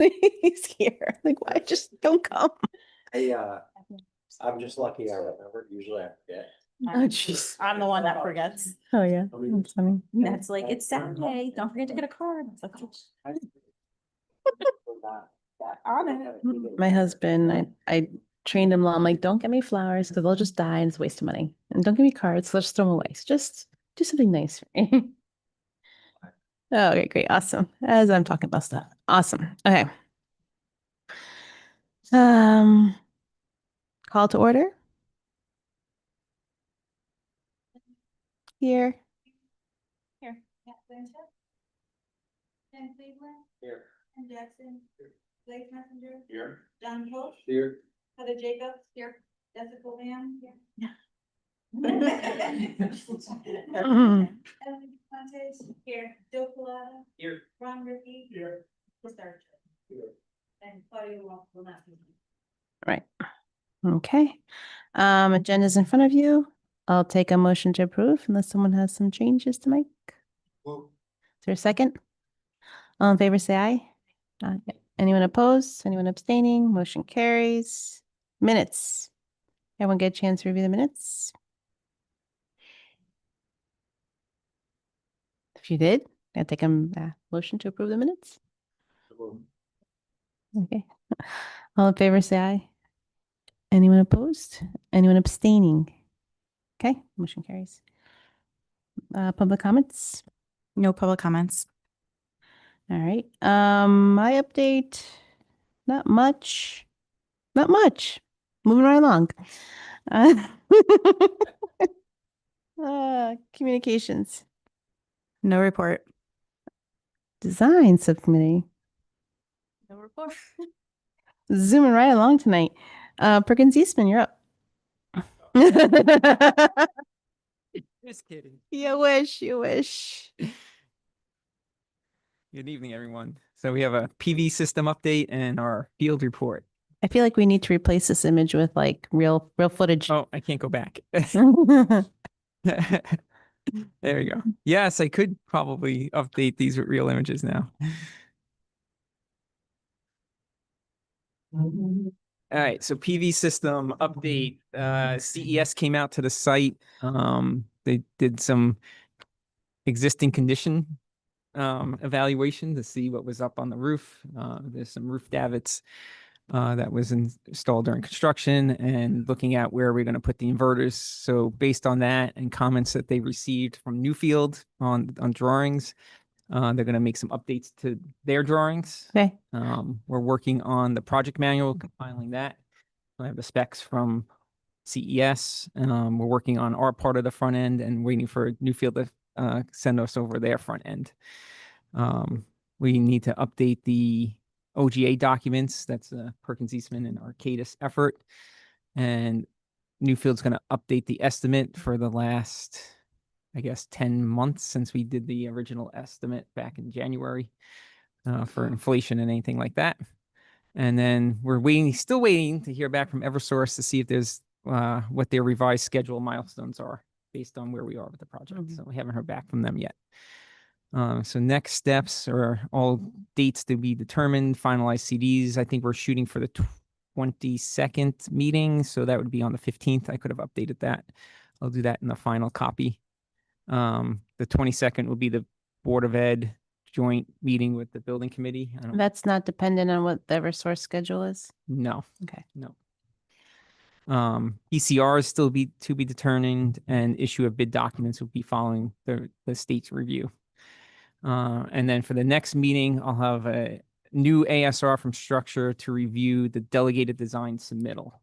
He's here. Like, why just don't come? I'm just lucky I remember. Usually I forget. Oh, jeez. I'm the one that forgets. Oh, yeah. That's funny. That's like, it's Saturday. Don't forget to get a card. It's like, on it. My husband, I trained him. I'm like, don't get me flowers because they'll just die and it's a waste of money. And don't give me cards, so just throw them away. So just do something nice for me. Oh, okay, great. Awesome. As I'm talking about stuff. Awesome. Okay. Call to order. Here. Here. Jen Cleveland. Here. Ken Jackson. Blake Messenger. Here. John Bush. Here. Heather Jacobs. Here. Jessica Lamb. Yeah. Emily Fontes. Here. Joe Colada. Here. Ron Rickey. Here. Chris Archer. Here. And Claudia will not be. Right. Okay. Agenda's in front of you. I'll take a motion to approve unless someone has some changes to make. Well, Is there a second? All in favor, say aye. Anyone opposed? Anyone abstaining? Motion carries. Minutes. Everyone get a chance to review the minutes? If you did, I'll take a motion to approve the minutes. Okay. All in favor, say aye. Anyone opposed? Anyone abstaining? Okay, motion carries. Public comments? No public comments. All right. My update, not much. Not much. Moving right along. Communications. No report. Design subcommittee. No report. Zooming right along tonight. Perkins Eastman, you're up. Just kidding. You wish, you wish. Good evening, everyone. So we have a PV system update and our field report. I feel like we need to replace this image with like real footage. Oh, I can't go back. There we go. Yes, I could probably update these with real images now. All right, so PV system update. CES came out to the site. They did some existing condition evaluation to see what was up on the roof. There's some roof davits that was installed during construction and looking at where we're going to put the inverters. So based on that and comments that they received from Newfield on drawings, they're going to make some updates to their drawings. Okay. We're working on the project manual, compiling that. I have the specs from CES. We're working on our part of the front end and waiting for Newfield to send us over their front end. We need to update the OGA documents. That's a Perkins Eastman and Arcadis effort. And Newfield's going to update the estimate for the last, I guess, 10 months since we did the original estimate back in January for inflation and anything like that. And then we're still waiting to hear back from Eversource to see if there's what their revised schedule milestones are based on where we are with the project. Mm-hmm. So we haven't heard back from them yet. So next steps are all dates to be determined, finalized CDs. I think we're shooting for the 22nd meeting. So that would be on the 15th. I could have updated that. I'll do that in the final copy. The 22nd will be the Board of Ed joint meeting with the building committee. That's not dependent on what the Eversource schedule is. No. Okay. No. ECR is still to be determined, and issue of bid documents will be following the state's review. And then for the next meeting, I'll have a new ASR from Structure to review the delegated design submittal.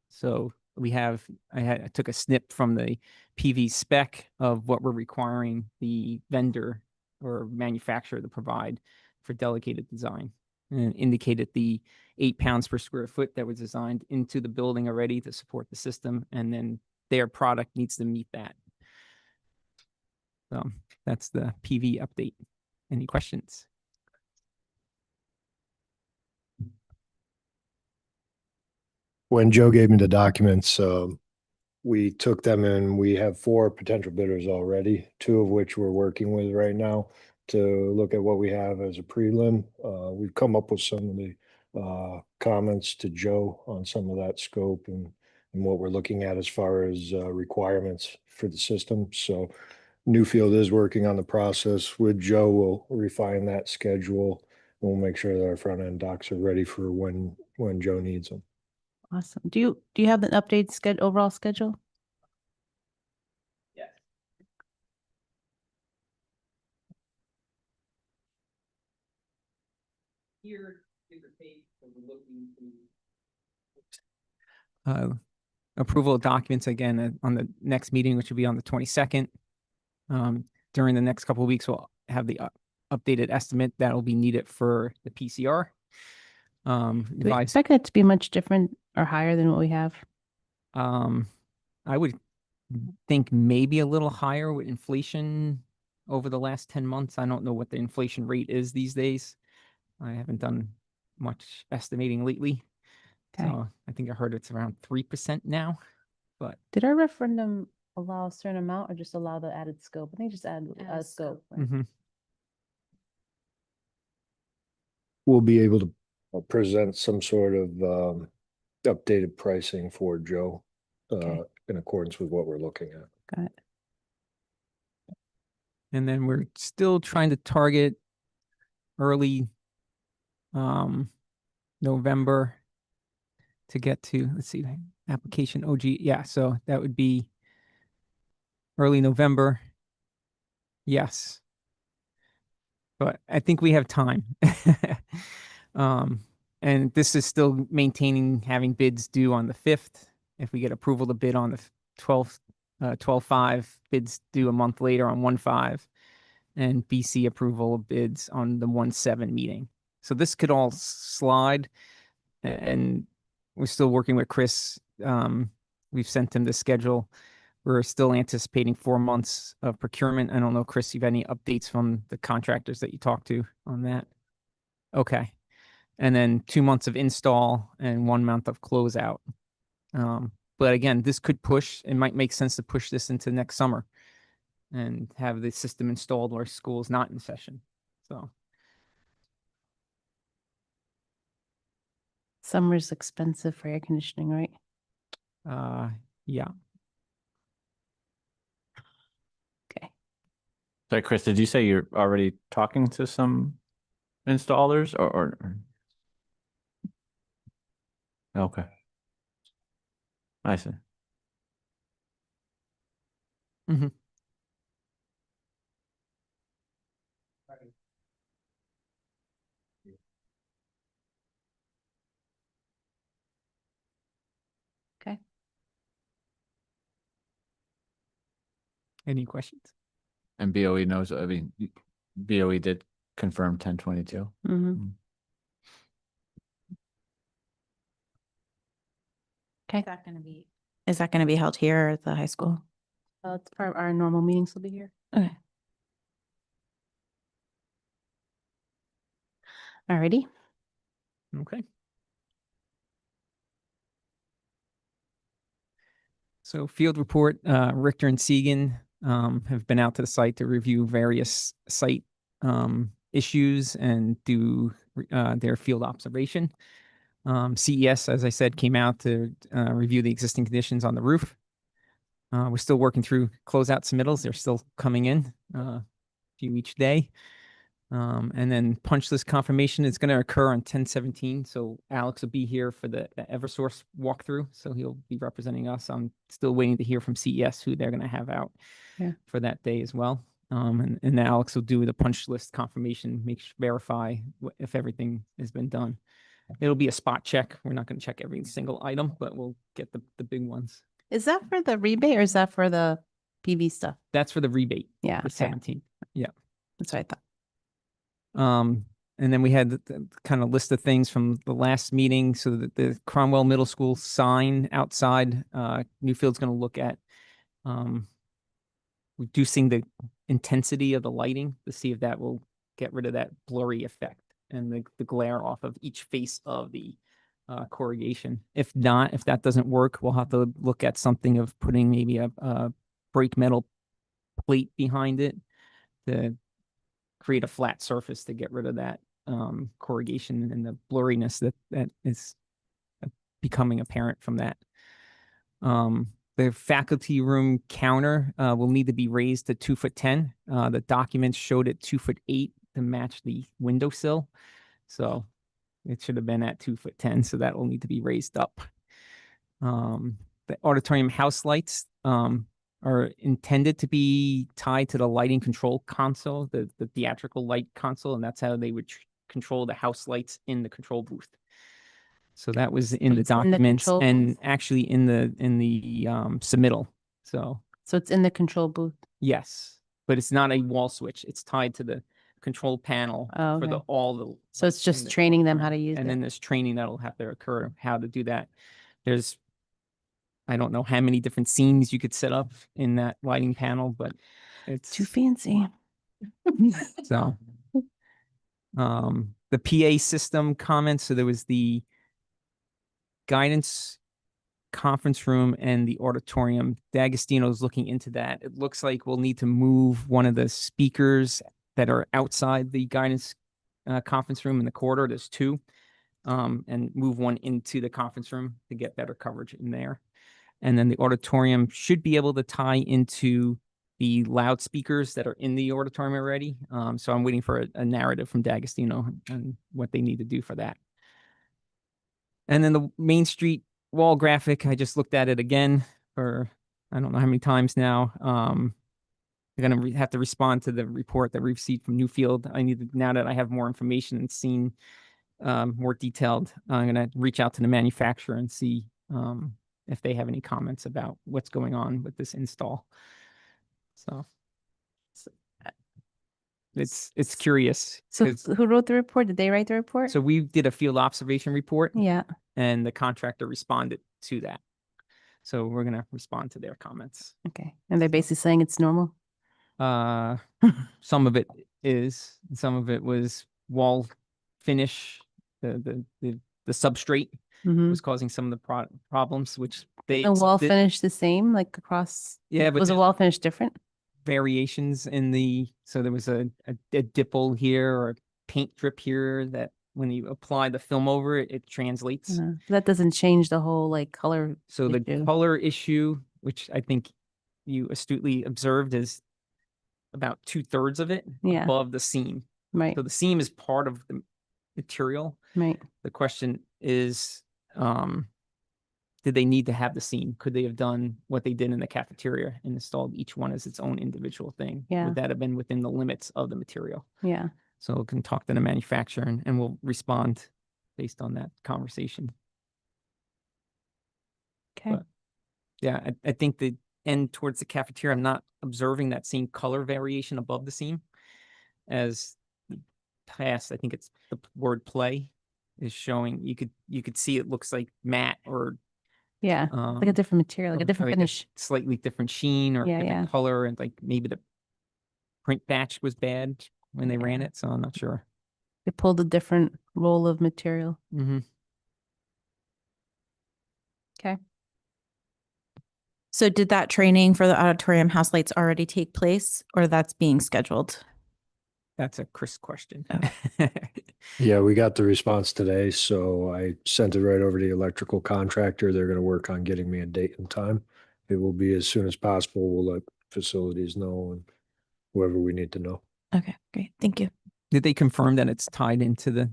So I took a snip from the PV spec of what we're requiring the vendor or manufacturer to provide for delegated design, and indicated the 8 pounds per square foot that was designed into the building already to support the system. And then their product needs to meet that. So that's the PV update. Any questions? When Joe gave me the documents, we took them and we have 4 potential bidders already, 2 of which we're working with right now. to look at what we have as a prelim. We've come up with some of the comments to Joe on some of that scope and what we're looking at as far as requirements for the system. So Newfield is working on the process with Joe. We'll refine that schedule. We'll make sure that our front end docs are ready for when Joe needs them. Awesome. Do you have an updated overall schedule? Yes. Here is the page that we're looking to. Approval of documents again on the next meeting, which will be on the 22nd. During the next couple of weeks, we'll have the updated estimate that will be needed for the PCR. Do we Advice, expect it to be much different or higher than what we have? I would think maybe a little higher with inflation over the last 10 months. I don't know what the inflation rate is these days. I haven't done much estimating lately. Okay. So I think I heard it's around 3% now, but Did our referendum allow a certain amount or just allow the added scope? I think just add a Added scope. scope. Right? mhm. We'll be able to present some sort of updated pricing for Joe Okay. in accordance with what we're looking at. Got it. And then we're still trying to target early November to get to, let's see, application OG. Yeah, so that would be early November. Yes. But I think we have time. And this is still maintaining having bids due on the 5th. If we get approval to bid on the 12th, 12/5, bids due a month later on 1/5, and BC approval of bids on the 1/7 meeting. So this could all slide, and we're still working with Chris. We've sent him the schedule. We're still anticipating 4 months of procurement. I don't know, Chris, you have any updates from the contractors that you talked to on that? Okay. And then 2 months of install and 1 month of closeout. But again, this could push, it might make sense to push this into next summer and have the system installed while school is not in session. So Summer's expensive for air conditioning, right? yeah. Okay. Sorry, Chris, did you say you're already talking to some installers or? Okay. I see. Mhm. Okay. Any questions? And BOE knows, I mean, BOE did confirm 10/22. Mm-hmm. Okay. Is that gonna be held here or at the high school? It's part of our normal meetings will be here. Okay. Alrighty. Okay. So field report, Richter and Segan have been out to the site to review various site issues and do their field observation. CES, as I said, came out to review the existing conditions on the roof. We're still working through closeout submittals. They're still coming in, a few each day. And then punch list confirmation is going to occur on 10/17. So Alex will be here for the Eversource walkthrough. So he'll be representing us. I'm still waiting to hear from CES who they're going to have out for that day as well. And Alex will do the punch list confirmation, verify if everything has been done. It'll be a spot check. We're not going to check every single item, but we'll get the big ones. Is that for the rebate or is that for the PV stuff? That's for the rebate. Yeah. For Okay. 17. Yeah. That's what I thought. And then we had the kind of list of things from the last meeting. So that the Cromwell Middle School sign outside, Newfield's going to look at reducing the intensity of the lighting to see if that will get rid of that blurry effect and the glare off of each face of the corrugation. If not, if that doesn't work, we'll have to look at something of putting maybe a brake metal plate behind it to create a flat surface to get rid of that corrugation and the blurriness that is becoming apparent from that. The faculty room counter will need to be raised to 2'10". The documents showed it 2'8" to match the windowsill. So it should have been at 2'10", so that will need to be raised up. The auditorium house lights are intended to be tied to the lighting control console, the theatrical light console, and that's how they would control the house lights in the control booth. So that was in the It's in the documents control and booth? actually in the submittal. So So it's in the control booth. yes, but it's not a wall switch. It's tied to the control panel Oh, for okay. all the. So it's lights in just the training them how auditorium. to use And it. then there's training that'll have to occur, how to do that. There's, I don't know how many different scenes you could set up in that lighting panel, but it's Too fancy. so. The PA system comments. So there was the guidance conference room and the auditorium. D'Agostino's looking into that. It looks like we'll need to move one of the speakers that are outside the guidance conference room in the corridor. There's two, and move one into the conference room to get better coverage in there. And then the auditorium should be able to tie into the loudspeakers that are in the auditorium already. So I'm waiting for a narrative from D'Agostino and what they need to do for that. And then the Main Street wall graphic, I just looked at it again for I don't know how many times now. I'm going to have to respond to the report that we received from Newfield. I need to, now that I have more information and seen more detailed, I'm going to reach out to the manufacturer and see if they have any comments about what's going on with this install. So it's curious. So 'cause- who wrote the report? Did they write the report? so we did a field observation report. Yeah. And the contractor responded to that. So we're going to respond to their comments. Okay. And they're basically saying it's normal? Some of it is, and some of it was wall finish, the substrate Mhm. was causing some of the problems, which they The wall the finish the same, like across? Yeah, but Was the there's wall finish different? variations in so there was a dipple here or a paint drip here that when you apply the film over it, it translates. That doesn't change the whole like color. So the issue. color issue, which I think you astutely observed, is about 2/3 of it Yeah. above the seam. Right. So the seam is part of the material. Right. The question is, did they need to have the seam? Could they have done what they did in the cafeteria and installed each one as its own individual thing? Yeah. Would that have been within the limits of the material? Yeah. So we can talk to the manufacturer and we'll respond based on that conversation. Okay. But yeah, I think the end towards the cafeteria, I'm not observing that same color variation above the seam as the past. I think it's the word play is showing. You could see it looks like matte or Yeah. Like a different material, like a different finish. slightly different sheen or Yeah, different yeah. color, and like maybe the print batch was bad when they ran Yeah. it. So I'm not sure. They pulled a different roll of material. Mm-hmm. Okay. So did that training for the auditorium house lights already take place or that's being scheduled? That's a Chris question. Yeah, we got the response today, so I sent it right over to the electrical contractor. They're gonna work on getting me a date and time. It will be as soon as possible. We'll let facilities know and whoever we need to know. Okay, great. Thank you. Did they confirm that it's tied into the?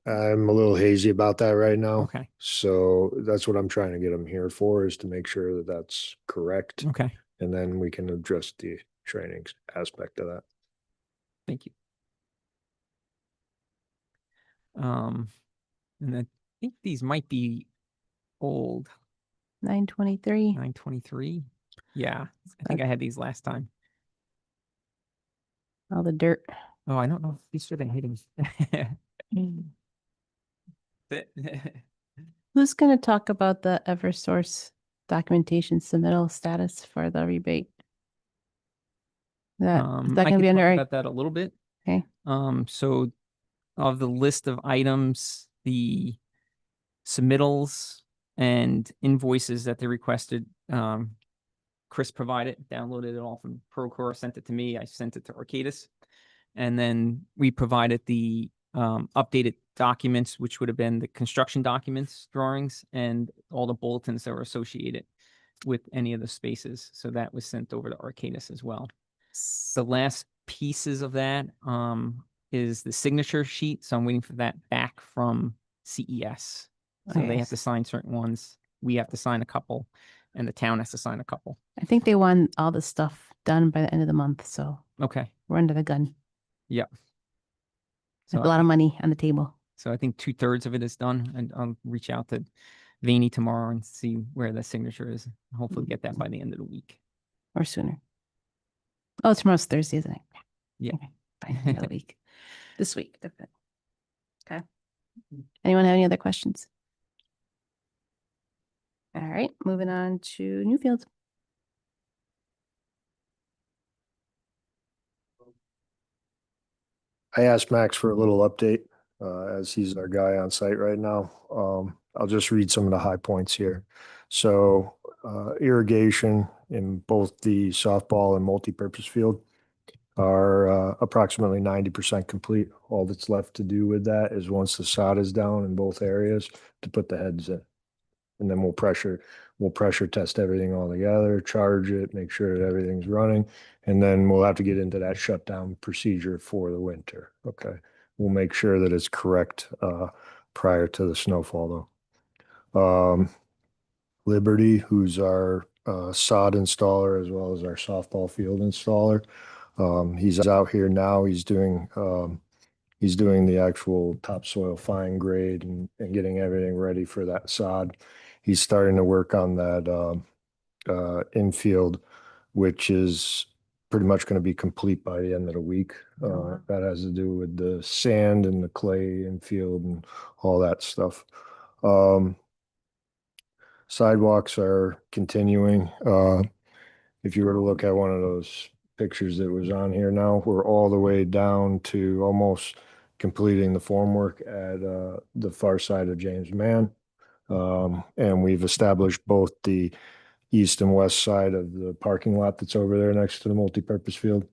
I'm a little hazy about that right now. Okay. So that's what I'm trying to get them here for, is to make sure that that's correct. Okay. And then we can address the training aspect of that. Thank you. And I think these might be old. 923. 923. Yeah, I think I had these last time. All the dirt. Oh, I don't know. These should have hitting. Who's going to talk about the Eversource documentation submittal status for the rebate? That, is that I going to could be talk under? about that a little bit. Okay. So of the list of items, the submittals and invoices that they requested, Chris provided, downloaded it all from Procore, sent it to me. I sent it to Arcadis. And then we provided the updated documents, which would have been the construction documents, drawings, and all the bulletins that were associated with any of the spaces. So that was sent over to Arcadis as well. The last pieces of that is the signature sheet. So I'm waiting for that back from CES. So they have to sign certain ones. We have to sign a couple, and the town has to sign a couple. I think they want all the stuff done by the end of the month, so Okay. we're under the gun. Yep. There's a lot of money on the table. So I think 2/3 of it is done, and I'll reach out to Vaney tomorrow and see where the signature is. Hopefully get that by the end of the week. Or sooner. Oh, tomorrow's Thursday, isn't it? Yeah. Okay, fine, another week. This week, definitely. Okay. Anyone have any other questions? All right, moving on to Newfield. I asked Max for a little update, as he's our guy on site right now. I'll just read some of the high points here. So, irrigation in both the softball and multipurpose field are approximately 90% complete. All that's left to do with that is once the sod is down in both areas to put the heads in. And then we'll pressure test everything all together, charge it, make sure that everything's running. And then we'll have to get into that shutdown procedure for the winter. Okay. We'll make sure that it's correct prior to the snowfall though. Liberty, who's our sod installer as well as our softball field installer. He's out here now. He's doing the actual topsoil fine grade and getting everything ready for that sod. He's starting to work on that infield, which is pretty much going to be complete by the end of the week. That has to do with the sand and the clay infield and all that stuff. Sidewalks are continuing. If you were to look at one of those pictures that was on here now, we're all the way down to almost completing the formwork at the far side of James Mann. And we've established both the east and west side of the parking lot that's over there next to the multipurpose field.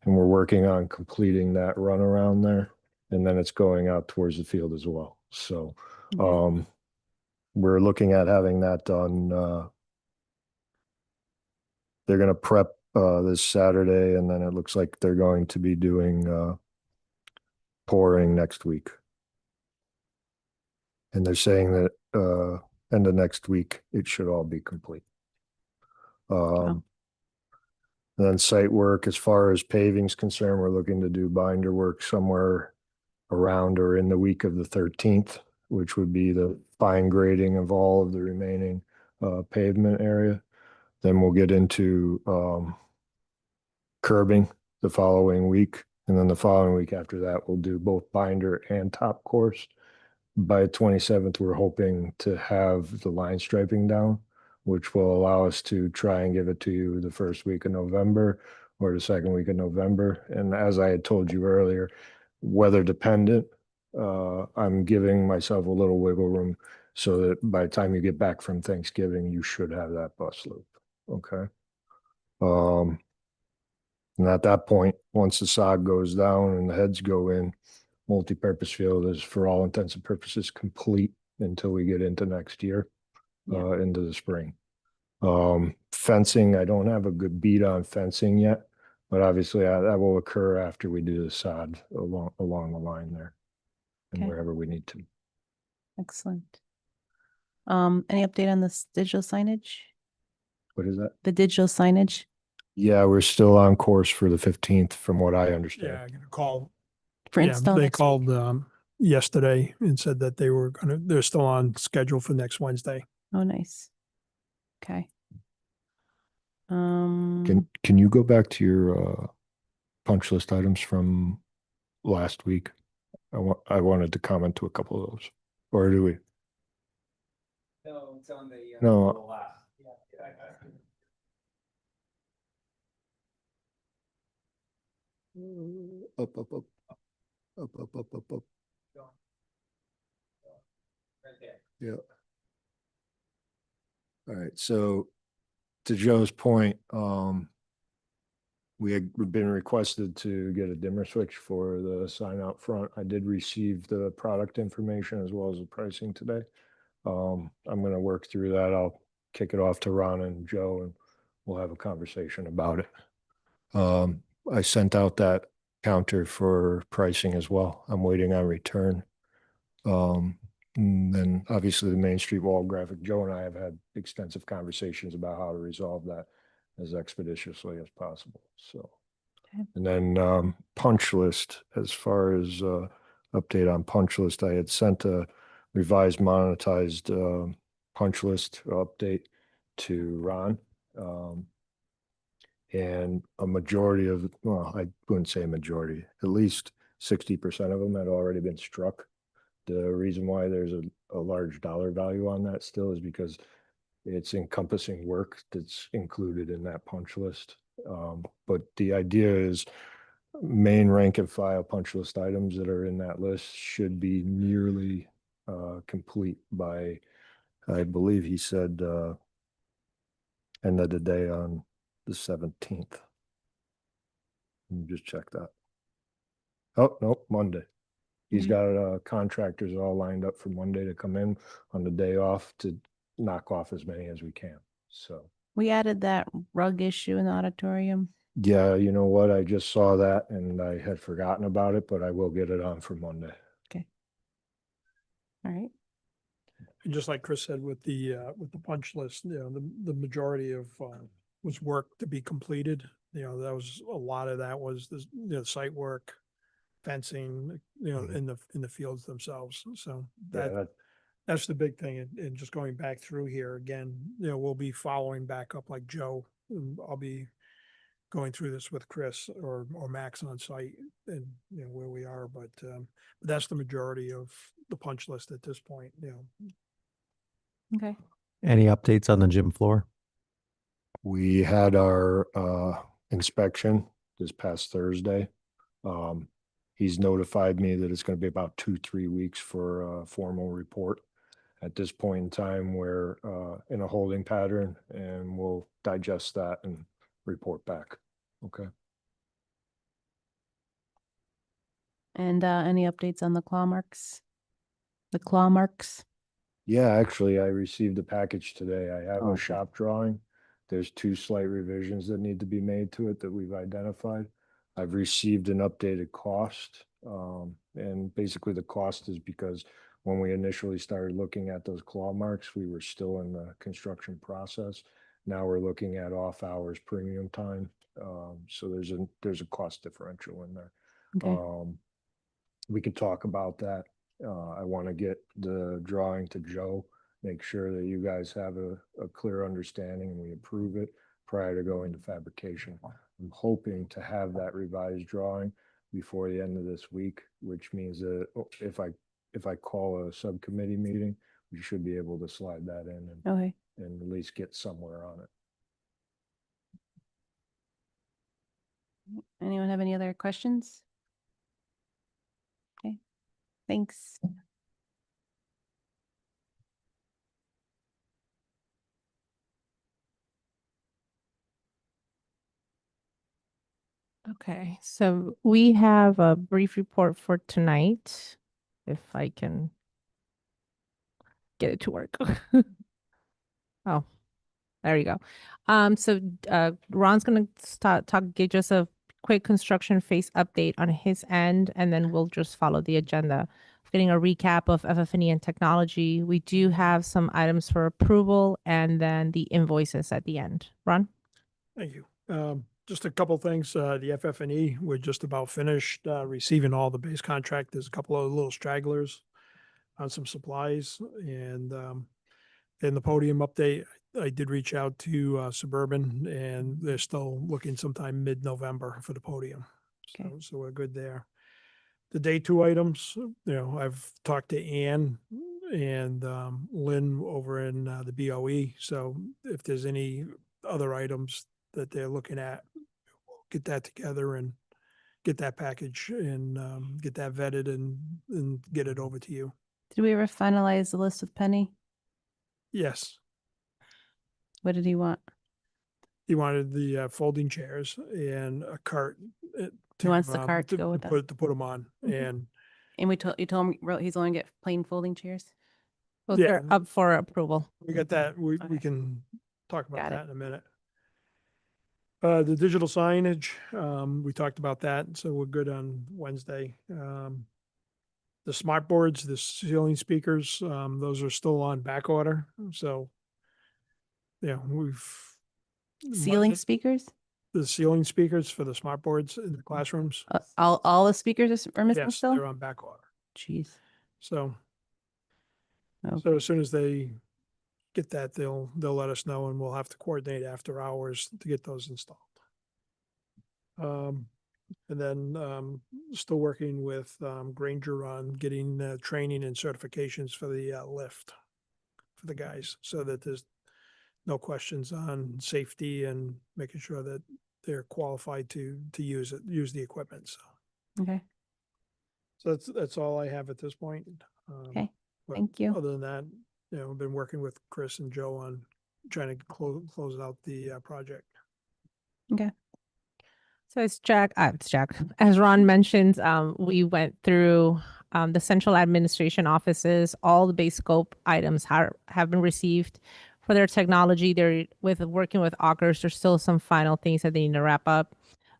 And we're working on completing that runaround there. And then it's going out towards the field as well. So we're looking at having that done. They're going to prep this Saturday, and then it looks like they're going to be doing pouring next week. And they're saying that end of next week, it should all be complete. Wow. And then site work, as far as paving's concerned, we're looking to do binder work somewhere around or in the week of the 13th, which would be the fine grading of all of the remaining pavement area. Then we'll get into curbing the following week. And then the following week after that, we'll do both binder and top course. By the 27th, we're hoping to have the line striping down, which will allow us to try and give it to you the first week of November or the second week of November. And as I had told you earlier, weather dependent, I'm giving myself a little wiggle room so that by the time you get back from Thanksgiving, you should have that bus loop. Okay. And at that point, once the sod goes down and the heads go in, multi-purpose field is for all intents and purposes complete until we get into next year, into the spring. Fencing, I don't have a good beat on fencing yet, but obviously that will occur after we do the sod along the line there and wherever we need to. Excellent. Any update on this digital signage? What is that? The digital signage? Yeah, we're still on course for the 15th from what I understand. Yeah, I'm gonna call. For Yeah, install they next week? called yesterday and said that they're still on schedule for next Wednesday. Oh, nice. Okay. Can you go back to your punch list items from last week? I wanted to comment to a couple of those. Or do we? No, it's on the No. Up. Right there. Yeah. All right. So to Joe's point, we've been requested to get a dimmer switch for the sign out front. I did receive the product information as well as the pricing today. I'm gonna work through that. I'll kick it off to Ron and Joe and we'll have a conversation about it. I sent out that counter for pricing as well. I'm waiting on return. And then obviously the Main Street wall graphic, Joe and I have had extensive conversations about how to resolve that as expeditiously as possible, so. Okay. And then punch list, as far as update on punch list, I had sent a revised monetized punch list update to Ron. And a majority of, well, I wouldn't say a majority, at least 60% of them had already been struck. The reason why there's a large dollar value on that still is because it's encompassing work that's included in that punch list. But the idea is main rank and file punch list items that are in that list should be nearly complete by, I believe he said, end of the day on the 17th. Let me just check that. Oh, no, Monday. He's got contractors all lined up for Monday to come in on the day off to knock off as many as we can. So, We added that rug issue in the auditorium. yeah, you know what? I just saw that and I had forgotten about it, but I will get it on for Monday. All right. And just like Chris said with the punch list, you know, the majority of was work to be completed. You know, that was a lot of that was the site work, fencing, you know, Mhm. in the fields themselves. So Yeah, that's the big thing. And just going back through here again, you know, we'll be following back up like Joe. And I'll be going through this with Chris or Max on site and, you know, where we are. But that's the majority of the punch list at this point, you know. Okay. Any updates on the gym floor? we had our inspection this past Thursday. He's notified me that it's going to be about 2-3 weeks for a formal report. At this point in time, we're in a holding pattern and we'll digest that and report back. Okay. And any updates on the claw marks? The claw marks? Yeah, actually, I received a package today. I have Oh, a okay. shop drawing. There's 2 slight revisions that need to be made to it that we've identified. I've received an updated cost. And basically the cost is because when we initially started looking at those claw marks, we were still in the construction process. Now we're looking at off hours premium time. So there's a cost differential in there. Okay. We can talk about that. I want to get the drawing to Joe, make sure that you guys have a clear understanding and we approve it prior to going to fabrication. I'm hoping to have that revised drawing before the end of this week, which means that if I call a subcommittee meeting, we should be able to slide that in Okay. and at least get somewhere on it. Anyone have any other questions? Okay. Thanks. Okay, so we have a brief report for tonight, if I can get it to work. Oh, there you go. So Ron's gonna give us a quick construction phase update on his end, and then we'll just follow the agenda. Getting a recap of FF&E and technology. We do have some items for approval, and then the invoices at the end. Ron? Thank you. Just a couple things. The FF&E, we're just about finished receiving all the base contract. There's a couple of little stragglers on some supplies. And in the podium update, I did reach out to Suburban and they're still looking sometime mid-November for the podium. Okay. So we're good there. The day 2 items, you know, I've talked to Ann and Lynn over in the BOE. So if there's any other items that they're looking at, we'll get that together and get that package and get that vetted and get it over to you. Did we ever finalize the list with Penny? Yes. What did he want? he wanted the folding chairs and a cart. He wants the cart to go with that. To put them on, Mhm. And you told him he's only get plain folding chairs? Those Yeah. are up for approval. we got that. We Okay. can talk about Got it. that in a minute. The digital signage, we talked about that, so we're good on Wednesday. The smart boards, the ceiling speakers, those are still on back order, so yeah, Ceiling Monday- speakers? the ceiling speakers for the smart boards in the classrooms. All the speakers are missing Yes, still? they're on back order. Jeez. So, Okay. so as soon as they get that, they'll let us know, and we'll have to coordinate after hours to get those installed. And then still working with Granger on getting training and certifications for the lift for the guys, so that there's no questions on safety and making sure that they're qualified to use the equipment. So, Okay. so that's all I have at this point. Okay. But Thank you. Other than that, I've been working with Chris and Joe on trying to close out the project. Okay. So it's Jack. As Ron mentioned, we went through the central administration offices. All the base scope items have been received for their technology. They're working with Augers. There's still some final things that they need to wrap up.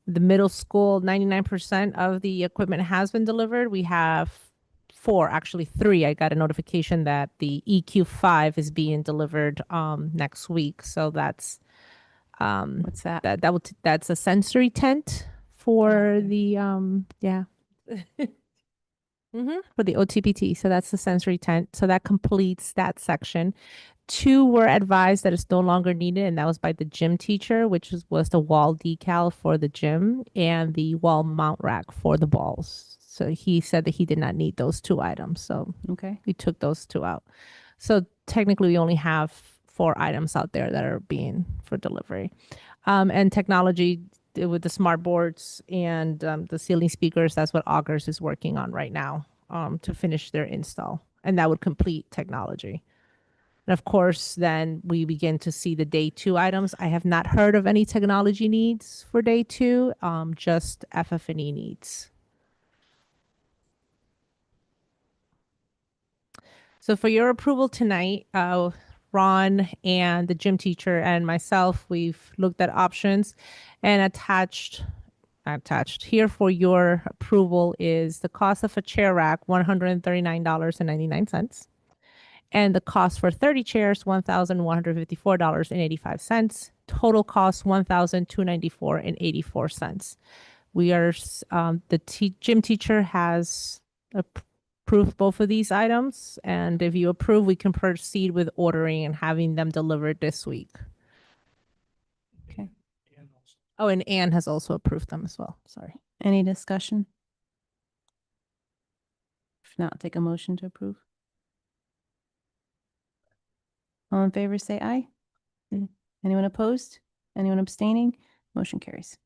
The middle school, 99% of the equipment has been delivered. We have actually three. I got a notification that the EQ5 is being delivered next week. So that's What's that? that's a sensory tent for the for the OTPT. So that's the sensory tent. So that completes that section. Two were advised that it's no longer needed, and that was by the gym teacher, which was the wall decal for the gym and the wall mount rack for the balls. So he said that he did not need those two items. So Okay. we took those two out. So technically, we only have 4 items out there that are being for delivery. And technology with the smart boards and the ceiling speakers, that's what Augers is working on right now to finish their install. And that would complete technology. And of course, then we begin to see the day 2 items. I have not heard of any technology needs for day 2, just FF&E needs. So for your approval tonight, Ron and the gym teacher and myself, we've looked at options and attached here for your approval is the cost of a chair rack, $139.99. And the cost for 30 chairs, $1,154.85. Total cost, $1,294.84. We are, the gym teacher has approved both of these items. And if you approve, we can proceed with ordering and having them delivered this week. Okay. Oh, and Anne has also approved them as well. Sorry. Any discussion? If not, take a motion to approve. All in favor, say aye. Anyone opposed? Anyone abstaining? Motion carries.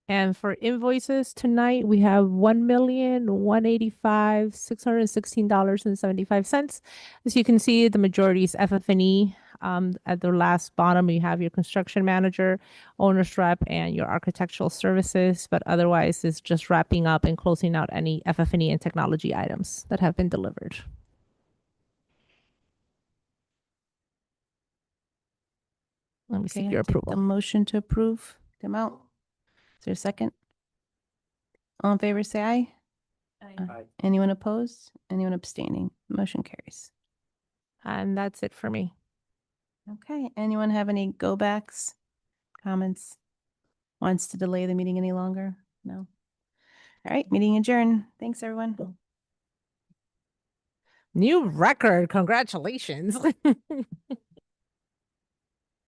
And for invoices tonight, we have $1,185,616.75. As you can see, the majority is FF&E. At the last bottom, you have your construction manager, owner's rep, and your architectural services. But otherwise, it's just wrapping up and closing out any FF&E and technology items that have been delivered. Let me Okay, seek I your take approval. the motion to approve the amount. Is there a second? All in favor, say aye. Aye. Anyone opposed? Anyone abstaining? Motion carries. And that's it for me. Okay, anyone have any go backs, comments? Wants to delay the meeting any longer? No? All right, meeting adjourned. Thanks, everyone. New record. Congratulations.